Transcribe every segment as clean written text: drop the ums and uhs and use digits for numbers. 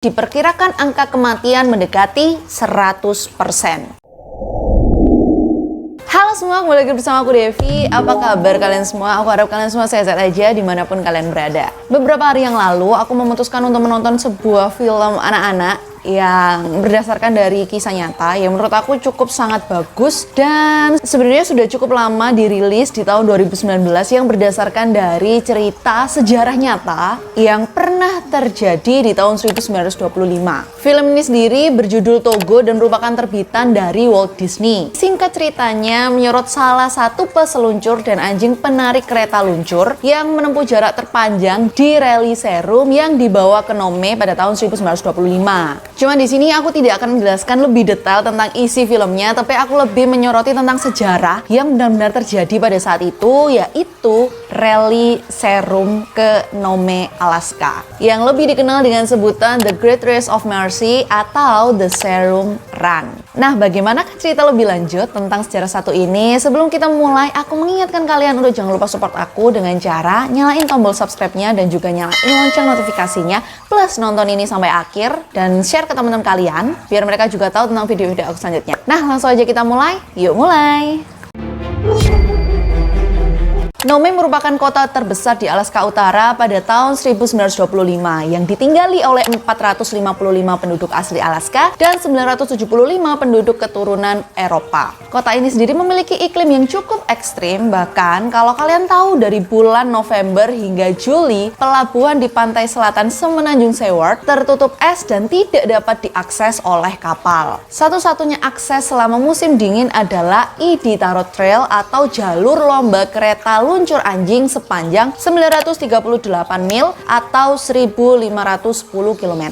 Diperkirakan angka kematian mendekati 100%. Halo semua, kembali lagi bersama aku Devi. Apa kabar kalian semua? Aku harap kalian semua sehat-sehat aja dimanapun kalian berada. Beberapa hari yang lalu, aku memutuskan untuk menonton sebuah film anak-anak yang berdasarkan dari kisah nyata yang menurut aku cukup sangat bagus dan sebenarnya sudah cukup lama dirilis di tahun 2019 yang berdasarkan dari cerita sejarah nyata yang pernah terjadi di tahun 1925. Film ini sendiri berjudul Togo dan merupakan terbitan dari Walt Disney. Singkat ceritanya menyorot salah satu peseluncur dan anjing penarik kereta luncur yang menempuh jarak terpanjang di rally serum yang dibawa ke Nome pada tahun 1925. Cuma di sini aku tidak akan menjelaskan lebih detail tentang isi filmnya, tapi aku lebih menyoroti tentang sejarah yang benar-benar terjadi pada saat itu, yaitu rally serum ke Nome, Alaska, yang lebih dikenal dengan sebutan The Great Race of Mercy atau The Serum Run. Nah, bagaimana cerita lebih lanjut tentang sejarah satu ini? Sebelum kita mulai, aku mengingatkan kalian untuk jangan lupa support aku dengan cara nyalain tombol subscribe-nya dan juga nyalain lonceng notifikasinya, plus nonton ini sampai akhir dan share ke teman-teman kalian biar mereka juga tahu tentang video-video aku selanjutnya. Nah, langsung aja kita mulai. Yuk mulai. Nome merupakan kota terbesar di Alaska Utara pada tahun 1925 yang ditinggali oleh 455 penduduk asli Alaska dan 975 penduduk keturunan Eropa. Kota ini sendiri memiliki iklim yang cukup ekstrim, bahkan kalau kalian tahu dari bulan November hingga Juli, pelabuhan di pantai selatan Semenanjung Seward tertutup es dan tidak dapat diakses oleh kapal. Satu-satunya akses selama musim dingin adalah Iditarod Trail atau jalur lomba kereta luncur anjing sepanjang 938 mil atau 1510 km.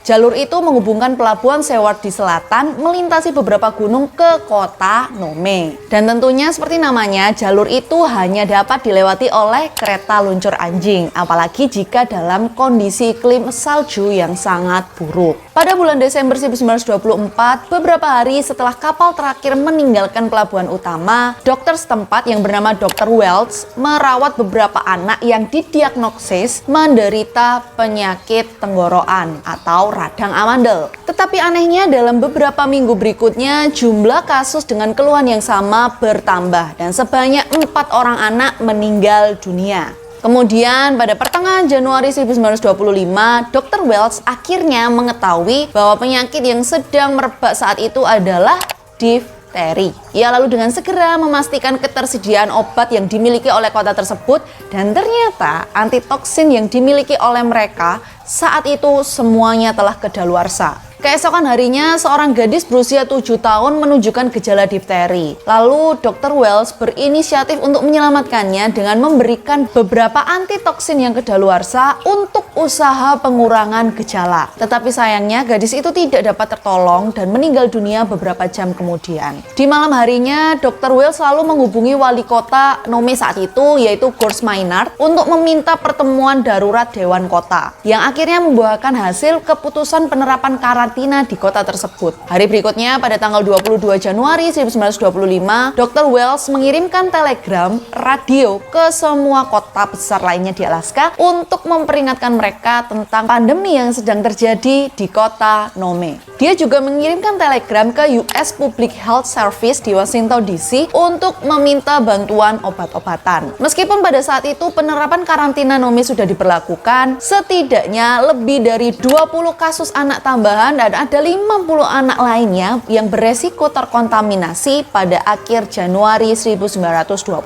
Jalur itu menghubungkan pelabuhan Seward di selatan melintasi beberapa gunung ke kota Nome. Dan tentunya seperti namanya, jalur itu hanya dapat dilewati oleh kereta luncur anjing, apalagi jika dalam kondisi iklim salju yang sangat buruk. Pada bulan Desember 1924, beberapa hari setelah kapal terakhir meninggalkan pelabuhan utama, dokter setempat yang bernama Dr. Wells merawat beberapa anak yang didiagnosis menderita penyakit tenggorokan atau radang amandel. Tetapi anehnya dalam beberapa minggu berikutnya jumlah kasus dengan keluhan yang sama bertambah dan sebanyak 4 orang anak meninggal dunia. Kemudian pada pertengahan Januari 1925, Dr. Wells akhirnya mengetahui bahwa penyakit yang sedang merebak saat itu adalah difteri. Ia lalu dengan segera memastikan ketersediaan obat yang dimiliki oleh kota tersebut dan ternyata antitoksin yang dimiliki oleh mereka saat itu semuanya telah kedaluarsa. Keesokan harinya, seorang gadis berusia 7 tahun menunjukkan gejala difteri. Lalu Dr. Wells berinisiatif untuk menyelamatkannya dengan memberikan beberapa antitoksin yang kedaluarsa untuk usaha pengurangan gejala. Tetapi sayangnya gadis itu tidak dapat tertolong dan meninggal dunia beberapa jam kemudian. Di malam harinya, Dr. Wells selalu menghubungi wali kota Nome saat itu, yaitu George Maynard, untuk meminta pertemuan darurat Dewan Kota, yang akhirnya membuahkan hasil keputusan penerapan karantina di kota tersebut. Hari berikutnya, pada tanggal 22 Januari 1925, Dr. Wells mengirimkan telegram radio ke semua kota besar lainnya di Alaska untuk memperingatkan mereka tentang pandemi yang sedang terjadi di kota Nome. Dia juga mengirimkan telegram ke US Public Health Service di Washington DC untuk meminta bantuan obat-obatan. Meskipun pada saat itu penerapan karantina Nome sudah diberlakukan, setidaknya lebih dari 20 kasus anak tambahan dan ada 50 anak lainnya yang beresiko terkontaminasi pada akhir Januari 1925.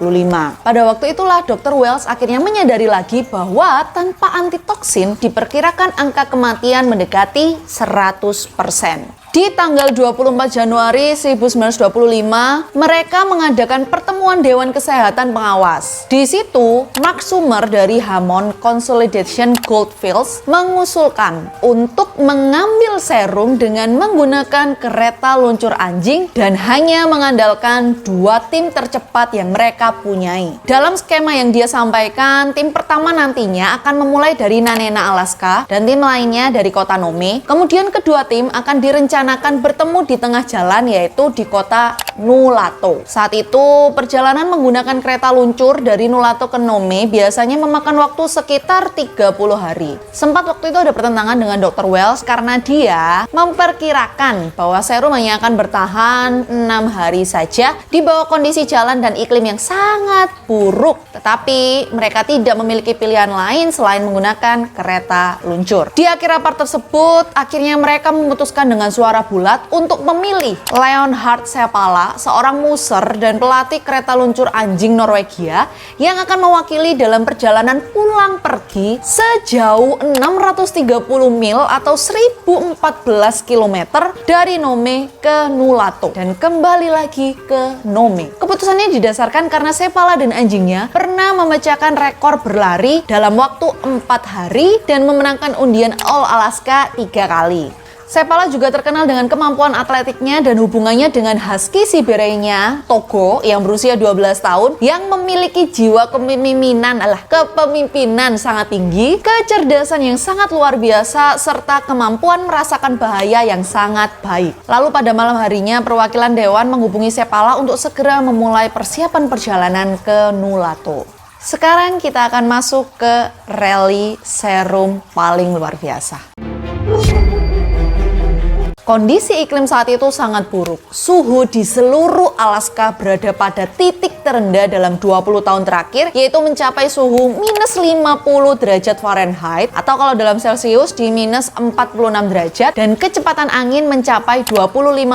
Pada waktu itulah Dr. Wells akhirnya menyadari lagi bahwa tanpa antitoksin diperkirakan angka kematian mendekati 100%. Di tanggal 24 Januari 1925, mereka mengadakan pertemuan Dewan Kesehatan Pengawas. Di situ, Mark Sumer dari Hammond Consolidation Goldfields mengusulkan untuk mengambil serum dengan menggunakan kereta luncur anjing dan hanya mengandalkan 2 tim tercepat yang mereka punyai. Dalam skema yang dia sampaikan, tim pertama nantinya akan memulai dari Nanena, Alaska, dan tim lainnya dari kota Nome. Kemudian kedua tim akan direncanakan bertemu di tengah jalan, yaitu di kota Nulato. Saat itu, perjalanan menggunakan kereta luncur dari Nulato ke Nome biasanya memakan waktu sekitar 30 hari. Sempat waktu itu ada pertentangan dengan Dr. Wells karena dia memperkirakan bahwa serum hanya akan bertahan 6 hari saja di bawah kondisi jalan dan iklim yang sangat buruk. Tetapi mereka tidak memiliki pilihan lain selain menggunakan kereta luncur. Di akhir rapat tersebut, akhirnya mereka memutuskan dengan suara bulat untuk memilih Leonhard Seppala, seorang muser dan pelatih kereta luncur anjing Norwegia yang akan mewakili dalam perjalanan pulang pergi sejauh 630 mil atau 1014 km dari Nome ke Nulato dan kembali lagi ke Nome. Keputusannya didasarkan karena Seppala dan anjingnya pernah memecahkan rekor berlari dalam waktu 4 hari dan memenangkan undian All Alaska 3 kali. Seppala juga terkenal dengan kemampuan atletiknya dan hubungannya dengan husky Siberianya, Togo, yang berusia 12 tahun, yang memiliki jiwa kepemimpinan sangat tinggi, kecerdasan yang sangat luar biasa, serta kemampuan merasakan bahaya yang sangat baik. Lalu pada malam harinya, perwakilan Dewan menghubungi Seppala untuk segera memulai persiapan perjalanan ke Nulato. Sekarang kita akan masuk ke rally serum paling luar biasa. Kondisi iklim saat itu sangat buruk. Suhu di seluruh Alaska berada pada titik terendah dalam 20 tahun terakhir, yaitu mencapai suhu minus 50 derajat Fahrenheit, atau kalau dalam Celcius di minus 46 derajat, dan kecepatan angin mencapai 25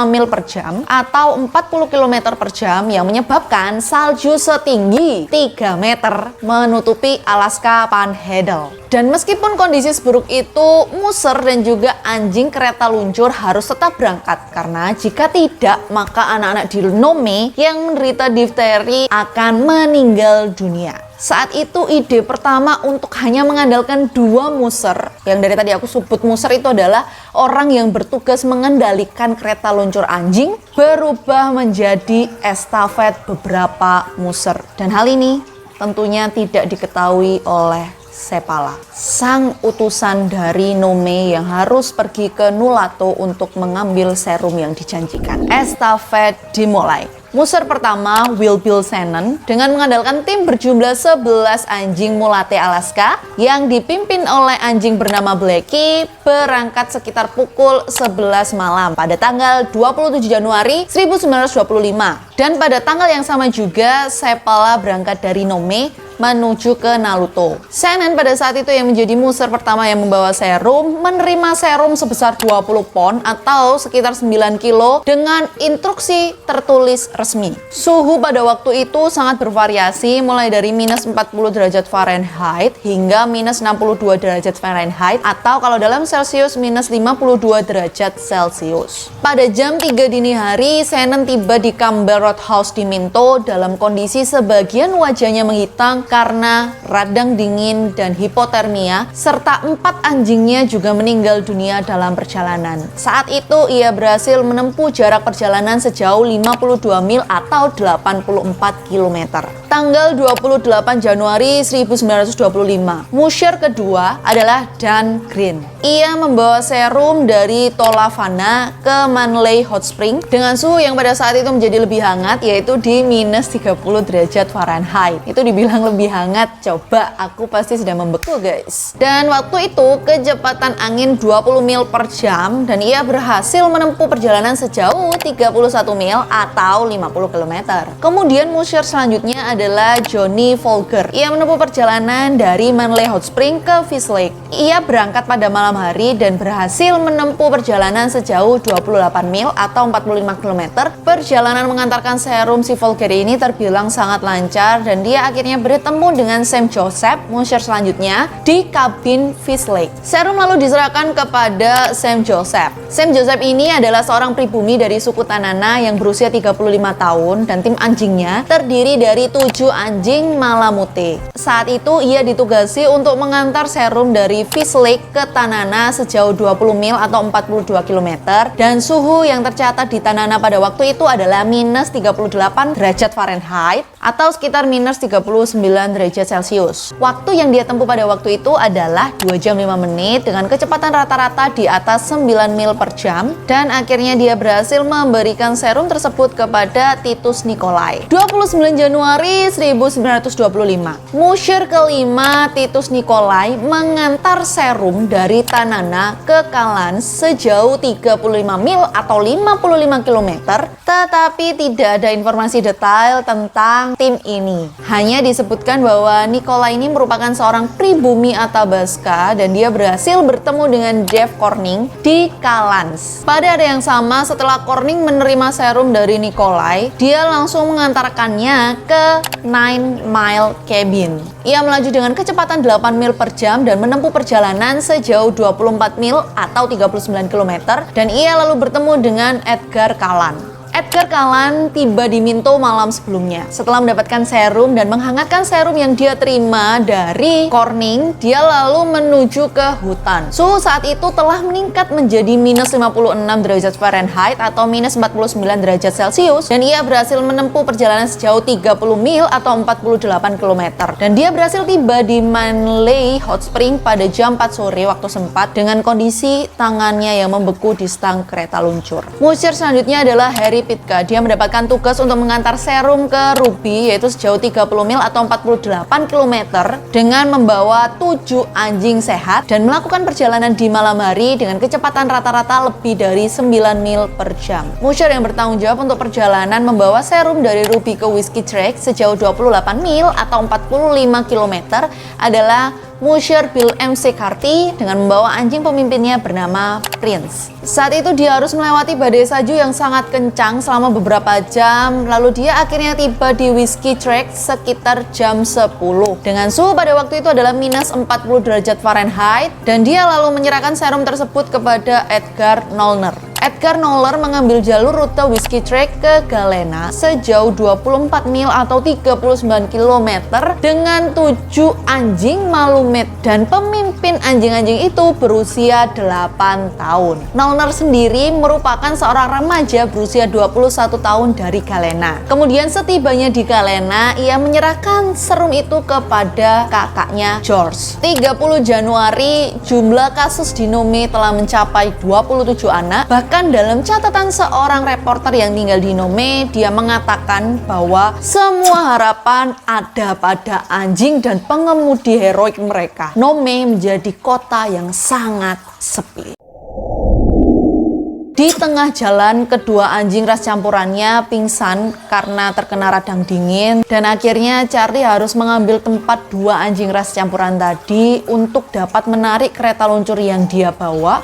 mil per jam, atau 40 km per jam, yang menyebabkan salju setinggi 3 meter menutupi Alaska Panhandle. Dan meskipun kondisi seburuk itu, muser dan juga anjing kereta luncur harus tetap berangkat karena jika tidak, maka anak-anak di Nome yang menderita difteri akan meninggal dunia. Saat itu ide pertama untuk hanya mengandalkan 2 muser, yang dari tadi aku sebut muser itu adalah orang yang bertugas mengendalikan kereta luncur anjing, berubah menjadi estafet beberapa muser. Dan hal ini tentunya tidak diketahui oleh Seppala, sang utusan dari Nome yang harus pergi ke Nulato untuk mengambil serum yang dijanjikan. Estafet dimulai. Muser pertama, Will Bill Shannon, dengan mengandalkan tim berjumlah 11 anjing Mulate Alaska yang dipimpin oleh anjing bernama Blackie, berangkat sekitar pukul 11 malam pada tanggal 27 Januari 1925. Dan pada tanggal yang sama juga, Seppala berangkat dari Nome menuju ke Nulato. Shannon pada saat itu yang menjadi muser pertama yang membawa serum, menerima serum sebesar 20 pon atau sekitar 9 kilo dengan instruksi tertulis resmi. Suhu pada waktu itu sangat bervariasi, mulai dari minus 40 derajat Fahrenheit hingga minus 62 derajat Fahrenheit, atau kalau dalam Celcius minus 52 derajat Celcius. Pada jam 3 dini hari, Shannon tiba di Campbell Roadhouse di Minto dalam kondisi sebagian wajahnya menghitam karena radang dingin dan hipotermia, serta 4 anjingnya juga meninggal dunia dalam perjalanan. Saat itu ia berhasil menempuh jarak perjalanan sejauh 52 mil atau 84 km. Tanggal 28 Januari 1925, musher kedua adalah Dan Green. Ia membawa serum dari Tolavana ke Manley Hot Spring dengan suhu yang pada saat itu menjadi lebih hangat, yaitu di minus 30 derajat Fahrenheit. Itu dibilang lebih hangat, coba aku pasti sudah membeku guys. Dan waktu itu kecepatan angin 20 mil per jam dan ia berhasil menempuh perjalanan sejauh 31 mil atau 50 km. Kemudian musher selanjutnya adalah Johnny Folger. Ia menempuh perjalanan dari Manley Hot Spring ke Fish Lake. Ia berangkat pada malam hari dan berhasil menempuh perjalanan sejauh 28 mil atau 45 km. Perjalanan mengantarkan serum si Folger ini terbilang sangat lancar dan dia akhirnya bertemu dengan Sam Joseph, musher selanjutnya, di kabin Fish Lake. Serum lalu diserahkan kepada Sam Joseph. Sam Joseph ini adalah seorang pribumi dari suku Tanana yang berusia 35 tahun dan tim anjingnya terdiri dari 7 anjing Malamute. Saat itu ia ditugasi untuk mengantar serum dari Fish Lake ke Tanana sejauh 20 mil atau 42 km dan suhu yang tercatat di Tanana pada waktu itu adalah minus 38 derajat Fahrenheit atau sekitar minus 39 derajat Celcius. Waktu yang dia tempuh pada waktu itu adalah 2 jam 5 menit dengan kecepatan rata-rata di atas 9 mil per jam, dan akhirnya dia berhasil memberikan serum tersebut kepada Titus Nikolai. 29 Januari 1925, Musyir kelima Titus Nikolai mengantar serum dari Tanana ke Kalans sejauh 35 mil atau 55 km, tetapi tidak ada informasi detail tentang tim ini. Hanya disebutkan bahwa Nikolai ini merupakan seorang pribumi Athabasca dan dia berhasil bertemu dengan Dave Corning di Kalans. Pada hari yang sama, setelah Corning menerima serum dari Nikolai, dia langsung mengantarkannya ke 9 Mile Cabin. Ia melaju dengan kecepatan 8 mil per jam dan menempuh perjalanan sejauh 24 mil atau 39 km, dan ia lalu bertemu dengan Edgar Callan. Edgar Callan tiba di Minto malam sebelumnya. Setelah mendapatkan serum dan menghangatkan serum yang dia terima dari Corning, dia lalu menuju ke hutan. Suhu saat itu telah meningkat menjadi minus 56 derajat Fahrenheit atau minus 49 derajat Celcius, dan ia berhasil menempuh perjalanan sejauh 30 mil atau 48 km. Dan dia berhasil tiba di Manley Hot Spring pada jam 4 sore waktu sempat dengan kondisi tangannya yang membeku di stang kereta luncur. Musyir selanjutnya adalah Harry Pitka. Dia mendapatkan tugas untuk mengantar serum ke Ruby, yaitu sejauh 30 mil atau 48 km dengan membawa 7 anjing sehat dan melakukan perjalanan di malam hari dengan kecepatan rata-rata lebih dari 9 mil per jam. Musyir yang bertanggung jawab untuk perjalanan membawa serum dari Ruby ke Whiskey Track sejauh 28 mil atau 45 km adalah Musyir Bill MC Carty dengan membawa anjing pemimpinnya bernama Prince. Saat itu dia harus melewati badai salju yang sangat kencang selama beberapa jam, lalu dia akhirnya tiba di Whiskey Track sekitar jam 10 dengan suhu pada waktu itu adalah minus 40 derajat Fahrenheit, dan dia lalu menyerahkan serum tersebut kepada Edgar Nollner. Edgar Nollner mengambil jalur rute Whiskey Track ke Galena sejauh 24 mil atau 39 km dengan 7 anjing Malumet, dan pemimpin anjing-anjing itu berusia 8 tahun. Nollner sendiri merupakan seorang remaja berusia 21 tahun dari Galena. Kemudian setibanya di Galena, ia menyerahkan serum itu kepada kakaknya George. 30 Januari, jumlah kasus di Nome telah mencapai 27 anak. Bahkan dalam catatan seorang reporter yang tinggal di Nome, dia mengatakan bahwa semua harapan ada pada anjing dan pengemudi heroik mereka. Nome menjadi kota yang sangat sepi. Di tengah jalan, kedua anjing ras campurannya pingsan karena terkena radang dingin, dan akhirnya Charlie harus mengambil tempat 2 anjing ras campuran tadi untuk dapat menarik kereta luncur yang dia bawa.